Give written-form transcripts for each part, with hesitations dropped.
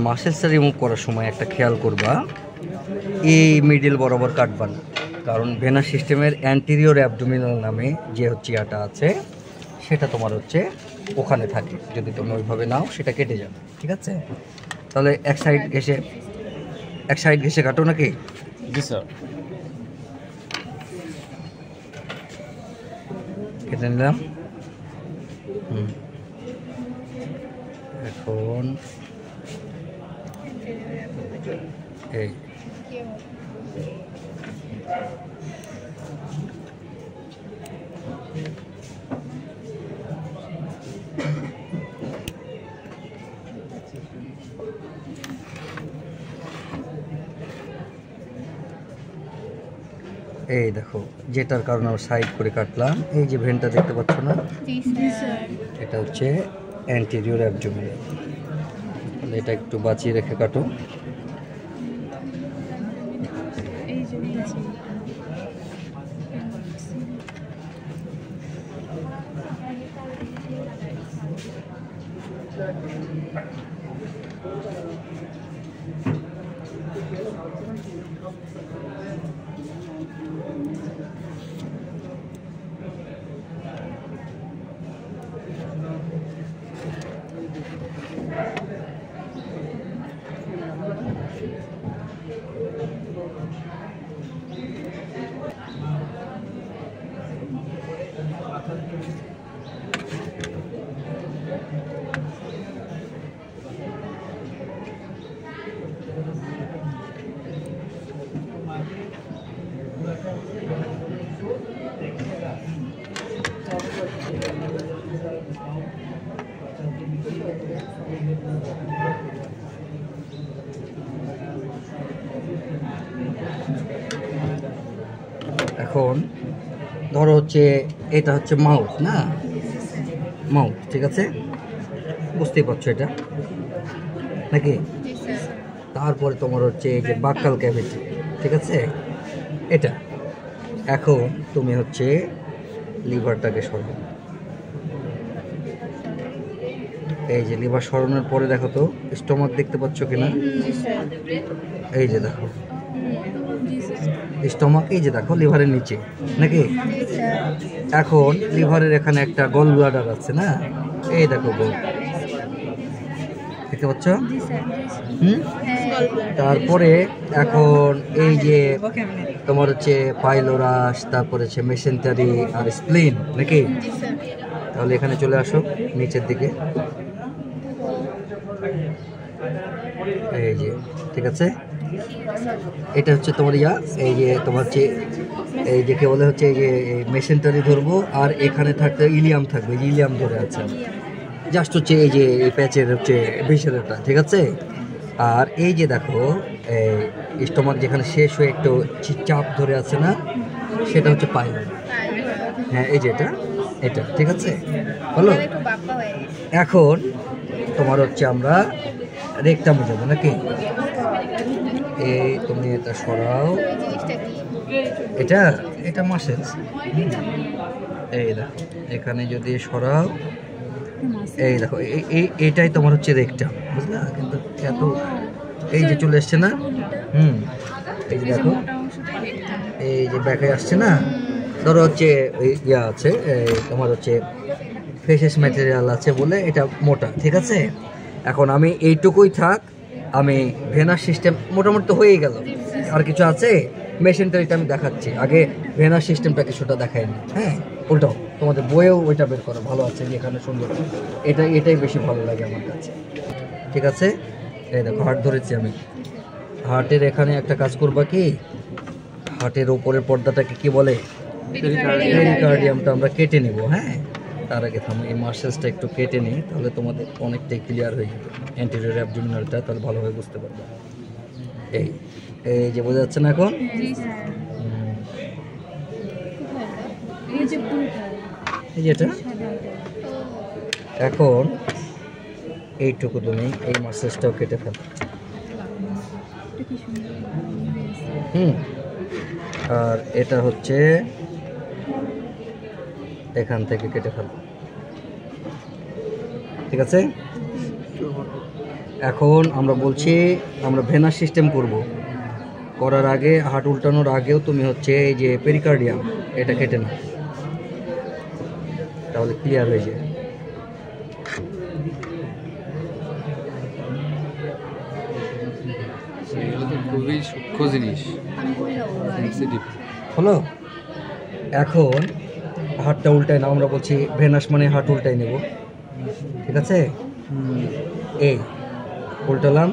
মাসেলসটা remove করার সময় একটা খেয়াল করবা, এই মিডল বরাবর কাটবা না, কারণ ভেনাস সিস্টেমের অ্যান্টেরিয়র অ্যাবডোমিনাল নামে যে হচ্ছে ইয়াটা আছে সেটা তোমার হচ্ছে ওখানে থাকে। যদি তুমি ওইভাবে নাও সেটা কেটে যাবে, ঠিক আছে? তাহলে এক সাইড ঘেসে কাটো নাকি? জি স্যার। কেটে নিলাম। এখন এই এই দেখো, যেটার কারণে আমরা সাইড করে কাটলাম, এই যে ভেনটা দেখতে পাচ্ছ না, এটা হচ্ছে অ্যান্টেরিয়র অ্যাবডোমিনাল। তাহলে এটা একটু বাঁচিয়ে রেখে কাটো। এখন ধরো হচ্ছে এটা হচ্ছে মাউথ না, মাউথ, ঠিক আছে? বুঝতেই পারছো এটা নাকি? তারপরে তোমার হচ্ছে এই যে বাক্কাল ক্যাভিটি, ঠিক আছে? এটা এখন তুমি হচ্ছে লিভারটাকে সরাও। এই যে লিভার সরানোর পরে দেখো তো স্টোমাক দেখতে পাচ্ছ কিনা? এই যে দেখো স্টোমাক, এই যে দেখো লিভারের নিচে নাকি? এখন লিভারের এখানে একটা গল ব্লাডার আছে না, এই দেখো গোল, দেখতে পাচ্ছ? তারপরে এখন এই যে তোমার হচ্ছে পাইলোরাস, তারপরে হচ্ছে মেসেন্টারি আর স্প্লিন নাকি? তাহলে এখানে চলে আসো নিচের দিকে, এই যে, ঠিক আছে? এটা হচ্ছে তোমার ইয়া, এই যে তোমার হচ্ছে এই যে কে বলে হচ্ছে এই যে মেসেন্টারি ধরবো, আর এখানে থাকতে ইলিয়াম থাকবে, ইলিয়াম ধরে আছে জাস্ট হচ্ছে এই যে এই প্যাচের হচ্ছে ভিসেরাটা, ঠিক আছে? আর এই যে দেখো এই স্টোমাক যেখানে শেষ হয়ে একটু চাপ ধরে আছে না, সেটা হচ্ছে পাইলোরা। হ্যাঁ, এই যে এটা ঠিক আছে, বলো। এখন তোমার হচ্ছে আমরা রেকটামে যাবো নাকি? এই তুমি এটা সরাও, এটা মাসেলস। এই দেখো এখানে যদি সরাও, এই দেখো এইটাই তোমার হচ্ছে রেকটাম, বুঝলা? কিন্তু এত এই যে চলে এসছে না, এই যে দেখো এই যে ব্যাকে আসছে না, ধরো হচ্ছে ইয়া আছে তোমার হচ্ছে ফেসেস ম্যাটেরিয়াল আছে বলে এটা মোটা, ঠিক আছে? এখন আমি এইটুকুই থাক, আমি ভেনাস সিস্টেম মোটামুটি তো হয়েই গেল, আর কিছু আছে মেশিনটারিটা আমি দেখাচ্ছি, আগে ভেনাস সিস্টেমটা কিছুটা দেখাইনি। হ্যাঁ, ওটাও তোমাদের বইয়েও ওইটা বের করো, ভালো আছে যেখানে সুন্দর, এটাই বেশি ভালো লাগে আমার কাছে, ঠিক আছে? এই দেখো হার্ট ধরেছি আমি, হার্টের এখানে একটা কাজ করবা কি, হার্টের ওপরের পর্দাটাকে কি বলে, পেরিকার্ডিয়ামটা আমরা কেটে নিব। হ্যাঁ, তার আগে থামো, এই মাসেলসটা একটু কেটে নিই, তাহলে তোমাদের অনেকটাই ক্লিয়ার হয়ে যাবে অ্যান্টেরিয়র অ্যাবডোমিনালটা, তাহলে ভালোভাবে বুঝতে পারবে। এই যে বোঝা যাচ্ছে না এখন? এই যেটা এখন এইটুকু তুমি এই মাসেলসটাও কেটে ফেলো। আর এটা হচ্ছে এখান থেকে কেটে ফেলো, ঠিক আছে? এখন আমরা বলছি আমরা ভেনাস সিস্টেম করব। করার আগে হাট উল্টানোর আগেও তুমি হচ্ছে এই যে পেরিকার্ডিয়াম এটা কেটে নাও, তাহলে ক্লিয়ার হয়ে যায়। খুবই সূক্ষ্ম জিনিস হলো। এখন হাটটা উল্টাই না, আমরা বলছি ভেনাস মানে হাট উল্টাই নেব, ঠিক আছে? এই উল্টালাম,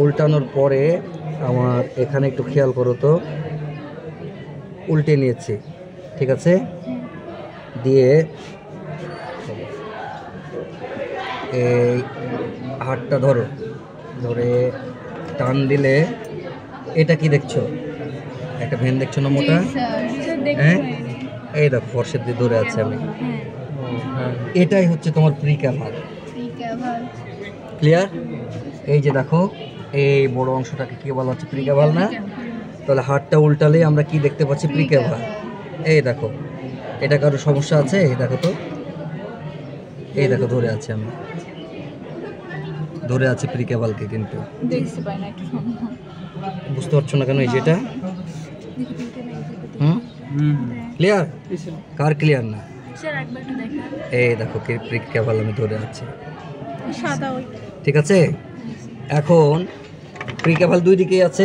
উল্টানোর পরে আমার এখানে একটু খেয়াল করো তো, উল্টে নিয়েছি, ঠিক আছে? দিয়ে এই হাটটা ধরো, ধরে টান দিলে এটা কি দেখছো? একটা ভেন দেখছো না মোটা? হ্যাঁ, এই দেখো ফর্সের দিয়ে ধরে আছে আমি, এটাই হচ্ছে তোমার প্রিক্যাভাল। ক্লিয়ার? এই যে দেখো এই বড় অংশটাকে কি বলা হচ্ছে? প্রিক্যাভাল না? তাহলে হাটটা উল্টালে আমরা কি দেখতে পাচ্ছি? প্রিক্যাভাল। এই দেখো, এটা কারো সমস্যা আছে? এই দেখো তো, এই দেখো ধরে আছে আমি, ধরে আছে প্রিক্যাভালকে, কিন্তু বুঝতে পারছো না কেন? এই যেটা ক্লিয়ার? কার ক্লিয়ার না? এই দেখো প্রিক্যাভাল আমি ধরে আছে, ঠিক আছে? এখন প্রিক্যাভাল দুই দিকেই আছে,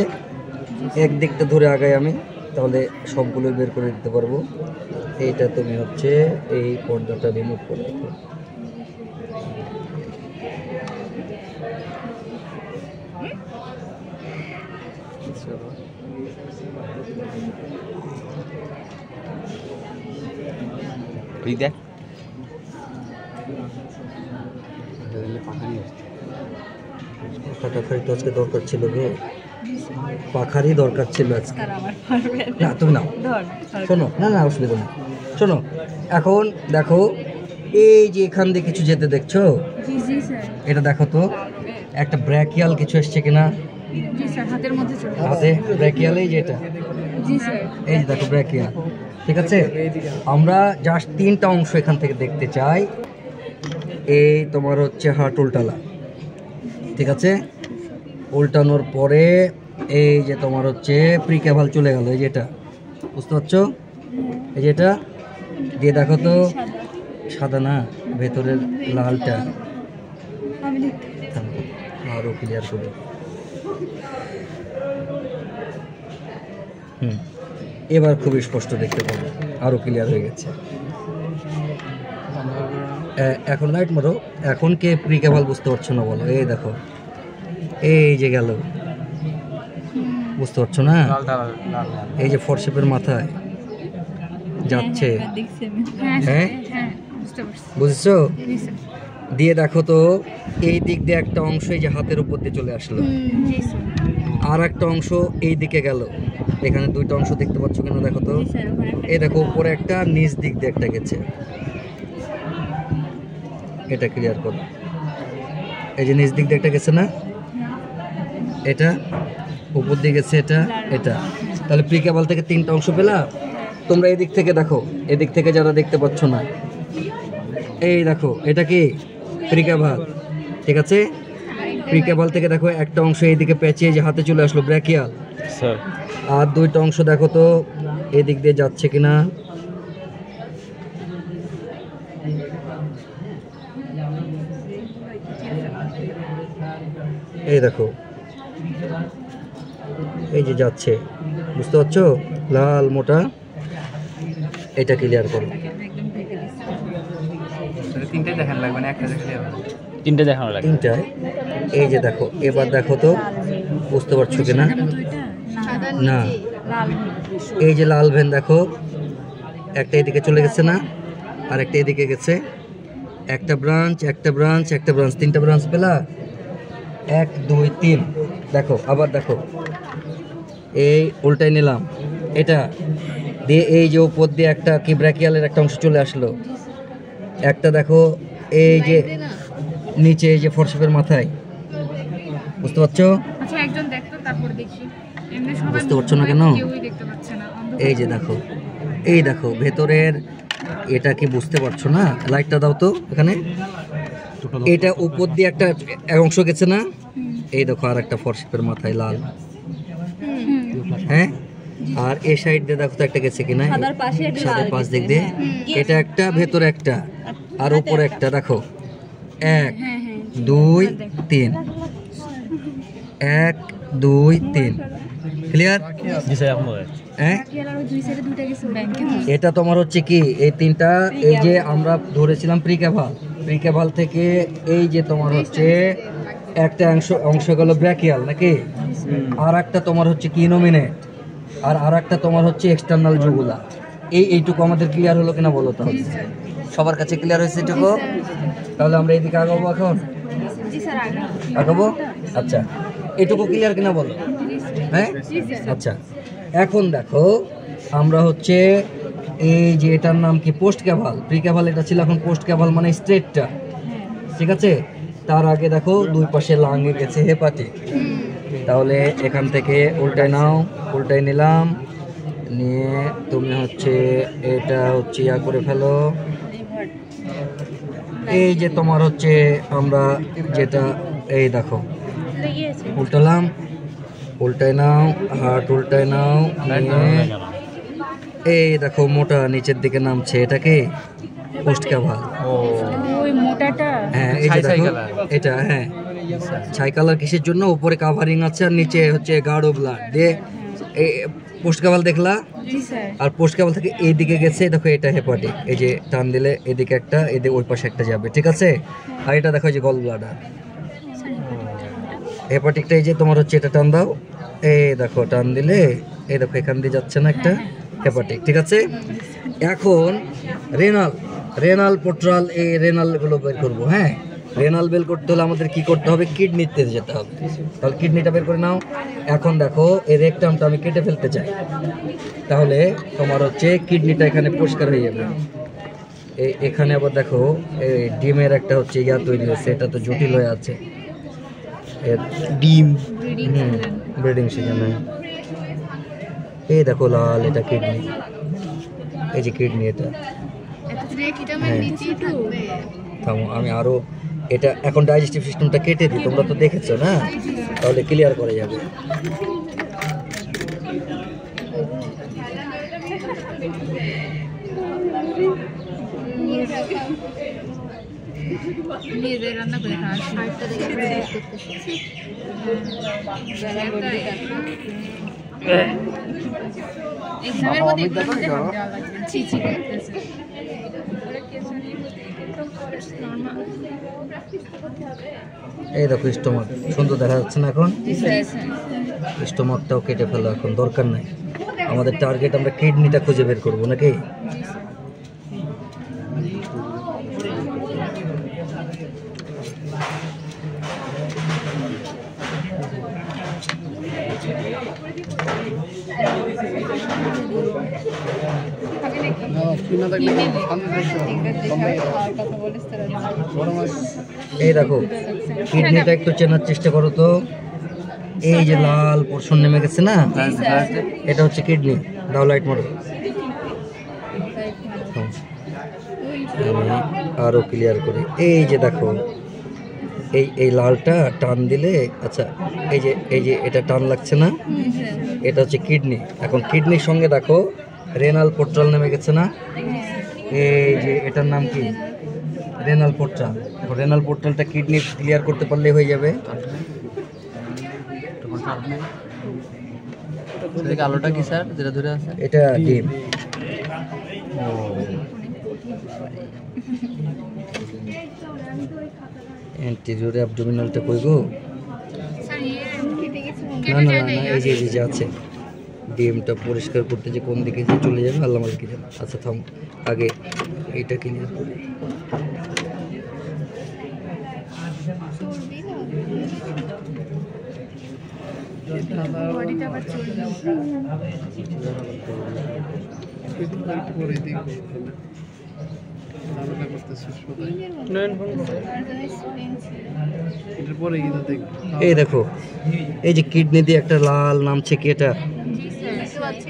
এক দিকটা ধরে আগাই আমি, তাহলে সবগুলো বের করে দিতে পারবো। এইটা তুমি হচ্ছে এই পর্দাটা রিমুভ করে দিতে। দেখ পাখারি তো আজকে দরকার ছিল গো, পাখারই দরকার ছিল আজকে। না তুমি নাও, শোনো, না না অসুবিধা নেই, শোনো। এখন দেখো এই যে এখান দিয়ে কিছু যেতে দেখছো, এটা দেখো তো একটা ব্র্যাকিয়াল কিছু এসছে কিনা? হাতে ব্র্যাকিয়াল, এই যে এটা, এই যে দেখো ব্র্যাকিয়াল, ঠিক আছে? আমরা জাস্ট তিনটা অংশ এখান থেকে দেখতে চাই। এই তোমার হচ্ছে হাট উল্টালা, ঠিক আছে? উল্টানোর পরে এই যে তোমার হচ্ছে প্রিক্যাভাল চলে গেল, এই যেটা, বুঝতে পারছো? এই যেটা দিয়ে দেখো তো, সাদা না, ভেতরের লালটা, আরো ক্লিয়ার করে। এবার খুবই স্পষ্ট দেখতে পাবো, আরো ক্লিয়ার হয়ে গেছে। এখন লাইট মারো। এখন কে প্রিক্যাভাল বুঝতে পারছো না বলো? এই দেখো এই যে গেল, বুঝতে পারছো না? এই যে ফরশেপের মাথায় যাচ্ছে, হ্যাঁ বুঝছো? দিয়ে দেখো তো এই দিক দিয়ে একটা অংশ এই যে হাতের উপর দিয়ে চলে আসলো, আর একটা অংশ এই দিকে গেল। এখানে দুইটা অংশ দেখতে পাচ্ছ কেন দেখো তো, এই দেখো উপরে একটা, নিচ দিক দিয়ে একটা গেছে, এটা ক্লিয়ার করো। এই যে নিচ দিক দিয়ে একটা গেছে না, এটা উপর দিকে গেছে, এটা এটা। তাহলে প্রিক্যাভাল থেকে তিনটা অংশ পেলা তোমরা। এদিক থেকে দেখো, এদিক থেকে যারা দেখতে পাচ্ছ না, এই দেখো এটা কি প্রিক্যাভাল, ঠিক আছে? প্রিক্যাভাল থেকে দেখো একটা অংশ এইদিকে পেঁচিয়ে যে হাতে চলে আসলো, ব্র্যাকিয়াল। আর দুইটা অংশ দেখো তো এদিক দিয়ে যাচ্ছে কিনা, এই দেখো এই যে যাচ্ছে, বুঝতে পারছো? লাল মোটা, এটা ক্লিয়ার করো। তিনটাই দেখানো লাগবে না, একটা দেখলে হবে? তিনটা দেখানো লাগবে। তিনটায় এই যে দেখো, এবার দেখো তো বুঝতে পারছো কিনা? না, এই যে লাল ভেন দেখো, একটা এদিকে চলে গেছে না, আর একটা এদিকে গেছে। একটা ব্রাঞ্চ, একটা ব্রাঞ্চ, একটা ব্রাঞ্চ, তিনটা ব্রাঞ্চ পেলা, 1 2 3। দেখো আবার দেখো, এই উল্টাই নিলাম এটা দিয়ে, এই যে উপর দিয়ে একটা কি ব্র্যাকিয়ালের একটা অংশ চলে আসলো। একটা দেখো এই যে নিচে এই যে ফরশেপের মাথায়, বুঝতে পারছো? বুঝতে পারছো না কেন? এই যে দেখো, এই দেখো ভেতরের, এটা কি বুঝতে পারছো না? লাইটটা দাও তো এখানে, এটা উপর দিয়ে একটা অংশ গেছে না, এই দেখো আর একটা ফরশেপের মাথায় লাল, হ্যাঁ, আর এই সাইড দিয়ে দেখো তো একটা গেছে কিনা, সাদার পাশ দিক দিয়ে, এটা একটা ভেতরে একটা আর উপরে একটা, দেখো 1 2 3, 1 2 3, ক্লিয়ার? হ্যাঁ, এটা তোমার হচ্ছে কি এই তিনটা, এই যে আমরা ধরেছিলাম প্রিক্যাভাল থেকে এই যে তোমার হচ্ছে একটা অংশ গেল ব্র্যাকিয়াল নাকি, আর একটা তোমার হচ্ছে কি ইনোমিনেট, আর একটা তোমার হচ্ছে এক্সটার্নাল জুগুলা। এইটুকু আমাদের ক্লিয়ার হলো কিনা বলো তাহলে? সবার কাছে ক্লিয়ার হয়েছে এটুকু? তাহলে আমরা এইদিকে আগাবো এখন, আগাবো। আচ্ছা, এটুকু ক্লিয়ার কিনা বলো? হ্যাঁ, আচ্ছা এখন দেখো আমরা হচ্ছে এই যে এটার নাম কি পোস্ট ক্যাভাল, প্রিক্যাভাল এটা ছিল, এখন পোস্ট ক্যাভাল মানে স্ট্রেটটা, ঠিক আছে? তার আগে দেখো দুই পাশে লাঙে গেছে হেপাটিক, তাহলে এখান থেকে উল্টায় নাও, উল্টায় নিলাম, নিয়ে তুমি হচ্ছে এটা হচ্ছে ইয়া করে ফেলো, এই যে তোমার হচ্ছে আমরা যেটা এই দেখো উল্টালাম, উল্টায় নাও, হার্ট উল্টায় নাও, নিয়ে এই দেখো মোটা নিচের দিকে নামছে, এটাকে পোস্ট ক্যাভাল। হ্যাঁ, এই যে দেখো এটা, হ্যাঁ ছাই কালার কিসের জন্য? উপরে কাভারিং আছে আর নিচে হচ্ছে গাঢ় ব্লাড দিয়ে এই পোস্ট ক্যাভাল দেখলা, আর পোস্ট ক্যাভাল থেকে এইদিকে গেছে, দেখো এটা হেপাটিক, এই যে টান দিলে এদিকে একটা, এদিকে ওই পাশে একটা যাবে, ঠিক আছে? আর এটা দেখো এই যে গল ব্লাডার, হেপাটিকটা এই যে তোমার হচ্ছে এটা টান দাও, এই দেখো টান দিলে এই দেখো এখান দিয়ে যাচ্ছে না একটা হেপাটিক, ঠিক আছে? এখন রেনাল পোর্টাল, এই রেনাল গুলো বের করবো। হ্যাঁ, রেনাল বের করতে হলে আমাদের কি করতে হবে? কিডনিতে যেতে হবে, তাহলে কিডনিটা বের করে নাও। এখন দেখো এই রেকটামটা আমি কেটে ফেলতে চাই, তাহলে তোমার হচ্ছে কিডনিটা এখানে পরিষ্কার হয়ে যাবে। এখানে আবার দেখো এই ডিমের একটা হচ্ছে ইয়া তৈরি হয়েছে, এটা তো জটিল হয়ে আছে, ডিম ব্রিডিং সেখানে, এই দেখো লাল, এটা কিডনি, এই যে কিডনি এটা। থামো, আমি আরো এটা এখন ডাইজেস্টিভ সিস্টেমটা কেটে দিই, তোমরা তো দেখেছো না, তাহলে ক্লিয়ার করা যাবে। এই দেখো স্টোমাক সুন্দর দেখা যাচ্ছে না এখন? স্টোমাকটাও কেটে ফেলো, এখন দরকার নাই, আমাদের টার্গেট আমরা কিডনিটা খুঁজে বের করবো নাকি? এই দেখো কিডনিটা একটু চেনার চেষ্টা করো তো, এই যে লাল পোর্শন নেমে গেছে না, এটা হচ্ছে কিডনি। দাও লাইট মারো, আমি আরো ক্লিয়ার করি। এই যে দেখো এই লালটা টান দিলে, আচ্ছা এই যে এটা টান লাগছে না, এটা হচ্ছে কিডনি। এখন কিডনির সঙ্গে দেখো রেনাল পোর্টাল নেমে গেছে না, এই যে এটার নাম কি? Renal portal. রেনাল পোর্টালটা কিডনি ক্লিয়ার করতে পারলে হয়ে যাবে। আলোটা কি স্যার যেটা ধরে আছে? এটা ডিম। অ্যান্টেরিয়র অ্যাবডোমিনালটা কই গো? না না না, এই যে আছে। ডিমটা পরিষ্কার করতে যে কোন দিকে যে চলে যাবে আল্লাহ মালিক জানে। আচ্ছা থাম, আগে এইটা ক্লিয়ার করি। এই দেখো এই যে কিডনি দিয়ে একটা লাল নামছে কি, এটা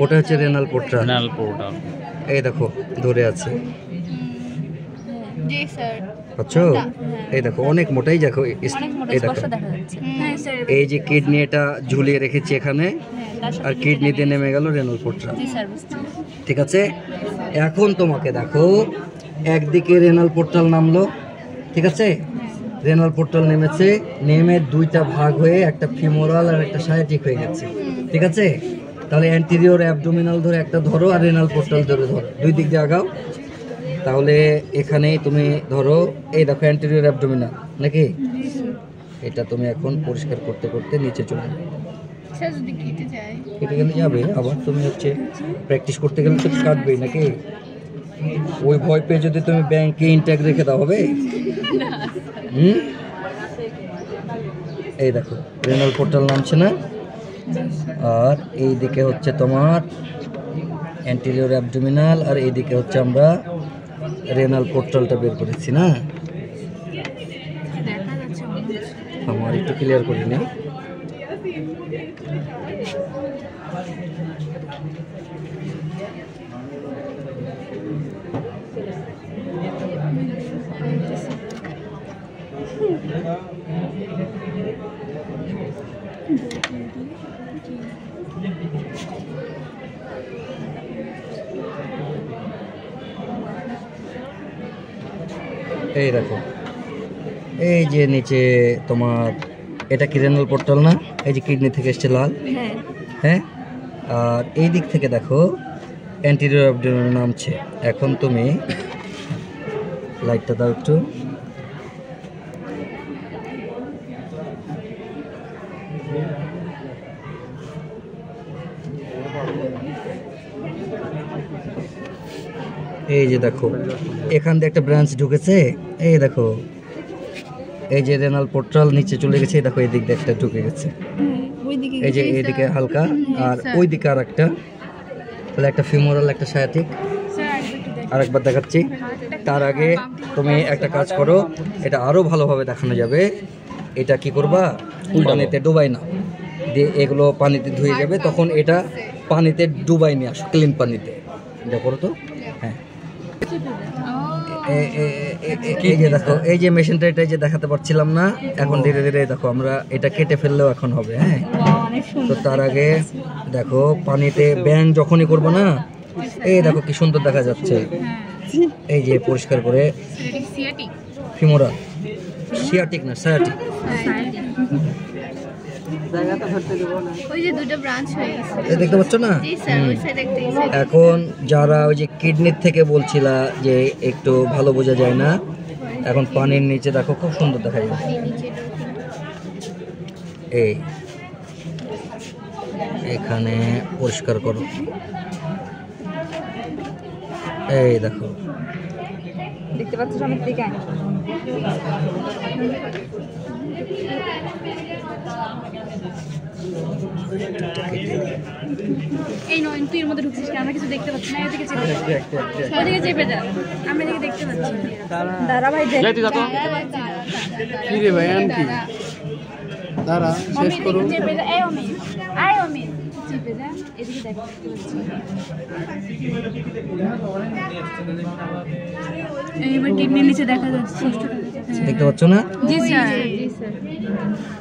ওটা হচ্ছে রেনাল পোর্টাল। এই দেখো ধরে আছে। জি স্যার। বুঝছো? এই দেখো অনেক মোটাই দেখো, এই দেখো এই যে কিডনি এটা ঝুলিয়ে রেখেছি এখানে, আর কিডনিতে নেমে গেল রেনাল পোর্টাল। ঠিক আছে, এখন তোমাকে দেখো একদিকে রেনাল পোর্টাল নামলো, ঠিক আছে, রেনাল পোর্টাল নেমেছে, নেমে দুইটা ভাগ হয়ে একটা ফিমোরাল আর একটা সায়াটিক হয়ে গেছে। ঠিক আছে, তাহলে অ্যান্টেরিয়র অ্যাবডোমিনাল ধরে একটা ধরো আর রেনাল পোর্টাল ধরে ধরো, দুই দিক দিয়ে আগাও। তাহলে এখানেই তুমি ধরো, এই দেখো অ্যান্টেরিয়র অ্যাবডোমিনাল নাকি, এটা তুমি এখন পরিষ্কার করতে করতে নিচে চলে যাবে। কেটে গেলে যাবে, আবার তুমি হচ্ছে প্র্যাকটিস করতে গেলে তো কাটবেই নাকি। ওই ভয় পেয়ে যদি তুমি ব্যাংকে ইনট্যাক্ট রেখে দাও হবে? এই দেখো রেনাল পোর্টাল নামছে না, আর এই দিকে হচ্ছে তোমার অ্যান্টেরিয়র অ্যাবডোমিনাল, আর এইদিকে হচ্ছে আমরা রেনাল পোর্টালটা বের করেছি না। আমার একটু ক্লিয়ার করে নিই। এই দেখো এই যে নিচে তোমার এটা কি রেনাল পোর্টাল না, এই যে কিডনি থেকে এসছে লাল, হ্যাঁ, আর এই দিক থেকে দেখো অ্যান্টেরিয়র অ্যাবডোমিনাল নামছে। এখন তুমি লাইটটা দাও একটু, এই যে দেখো এখান দিয়ে একটা ব্রাঞ্চ ঢুকেছে, এই দেখো এই যে রেনাল পোর্টাল নিচে চলে গেছে, দেখো এই দিক দিয়ে একটা ঢুকে গেছে, এই যে এইদিকে হালকা, আর ওই দিকে আর একটা, তাহলে একটা ফিমোরাল একটা সায়াটিক। আরেকবার দেখাচ্ছি, তার আগে তুমি একটা কাজ করো, এটা আরো ভালোভাবে দেখানো যাবে। এটা কি করবা, পানিতে ডুবাই না দিয়ে এগুলো পানিতে ধুয়ে যাবে, তখন এটা পানিতে ডুবাই নিয়ে আসো, ক্লিন পানিতে, এটা করো তো। হ্যাঁ, এই যে দেখো এই যে মেশিনটা, এটা যে দেখাতে পারছিলাম না, এখন ধীরে ধীরে দেখো আমরা এটা কেটে ফেললেও এখন হবে। হ্যাঁ, তো তার আগে দেখো পানিতে ব্যাং যখনই করবো না, এই দেখো কি সুন্দর দেখা যাচ্ছে, এই যে পরিষ্কার করে ফিমোরাল, সিয়াটিক না সায়াটিক, দেখতে পাচ্ছ না। এখন যারা ওই যে কিডনির থেকে বলছিলা যে একটু ভালো বোঝা যায় না, এখন পানির নিচে দেখো খুব সুন্দর দেখা যায়। এই এখানে পরিষ্কার করো, এই দেখো দেখতে পাচ্ছ সামনের দিকে, এই নয় তুই এর মধ্যে ঢুকছিস, আমরা কিছু দেখতে পাচ্ছি না, এদিকে চেপে যা, ওদিকে চেপে যা, আমরা এদিকে দেখতে পাচ্ছি। দাঁড়া ভাই, দেখ কি রে ভাই, আমি কি দাঁড়া শেষ করো, চেপে যা, এই অমিত, আয় অমিত, চেপে যা, এদিকে দেখ, এইবার কিডনির নিচে দেখা যাচ্ছে, দেখতে পাচ্ছ না? জি স্যার।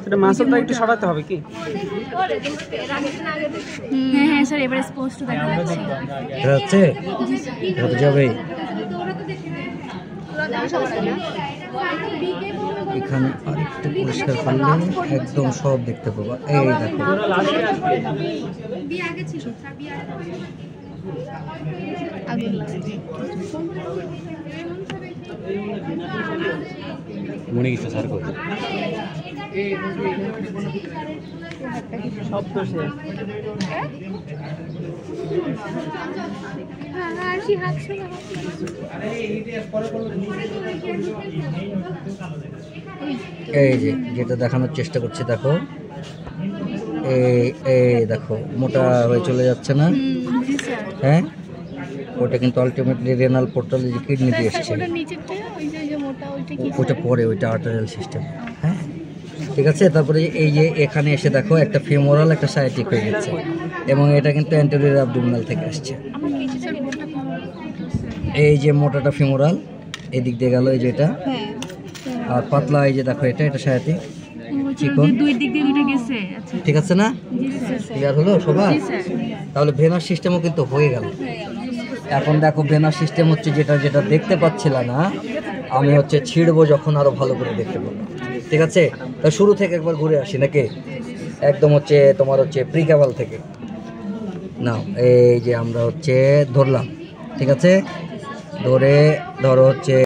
এটা মাসলটা একটু সরাতে হবে কি? হ্যাঁ হ্যাঁ স্যার, এবারে স্পষ্ট দেখা যাচ্ছে। দেখা যাচ্ছে, দেখা তো যাবেই। এখানে আরেকটু পরিষ্কার করলে একদম সব দেখতে পাবা। এই দেখো মনে কিছু স্যার করতে সব তো শেষ। এই যে যেটা দেখানোর চেষ্টা করছি দেখো, এই দেখো মোটা হয়ে চলে যাচ্ছে না? হ্যাঁ, ওটা কিন্তু আলটিমেটলি রেনাল পোর্টাল যে কিডনি দিয়ে এসছে, ওইটা পরে, ওইটা আর্টারিয়াল সিস্টেম। হ্যাঁ ঠিক আছে, তারপরে এই যে এখানে এসে দেখো একটা ফিমোরাল একটা সায়াটিক হয়ে গেছে, এবং এটা কিন্তু অ্যান্টেরিয়র অ্যাবডোমিনাল থেকে আসছে। এই যে মোটাটা ফিমোরাল এদিক দিয়ে গেল, এই যে এটা, আর পাতলা এই যে দেখো এটা সায়াতি চিকন। দুই দিক দিয়ে দুটো গেছে। আচ্ছা ঠিক আছে না? জি স্যার। ক্লিয়ার হলো সবার? জি স্যার। তাহলে ভেনার সিস্টেমও কিন্তু হয়ে গেল। এখন দেখো ভেনার সিস্টেম হচ্ছে যেটা দেখতে পাচ্ছিল না, আমি হচ্ছে ছিঁড়বো যখন আরো ভালো করে দেখতে পাবো। ঠিক আছে, তা শুরু থেকে একবার ঘুরে আসি নাকি? একদম হচ্ছে তোমার হচ্ছে প্রি কেবল থেকে নাও। এই যে আমরা হচ্ছে ধরলাম, ঠিক আছে, ধরো হচ্ছে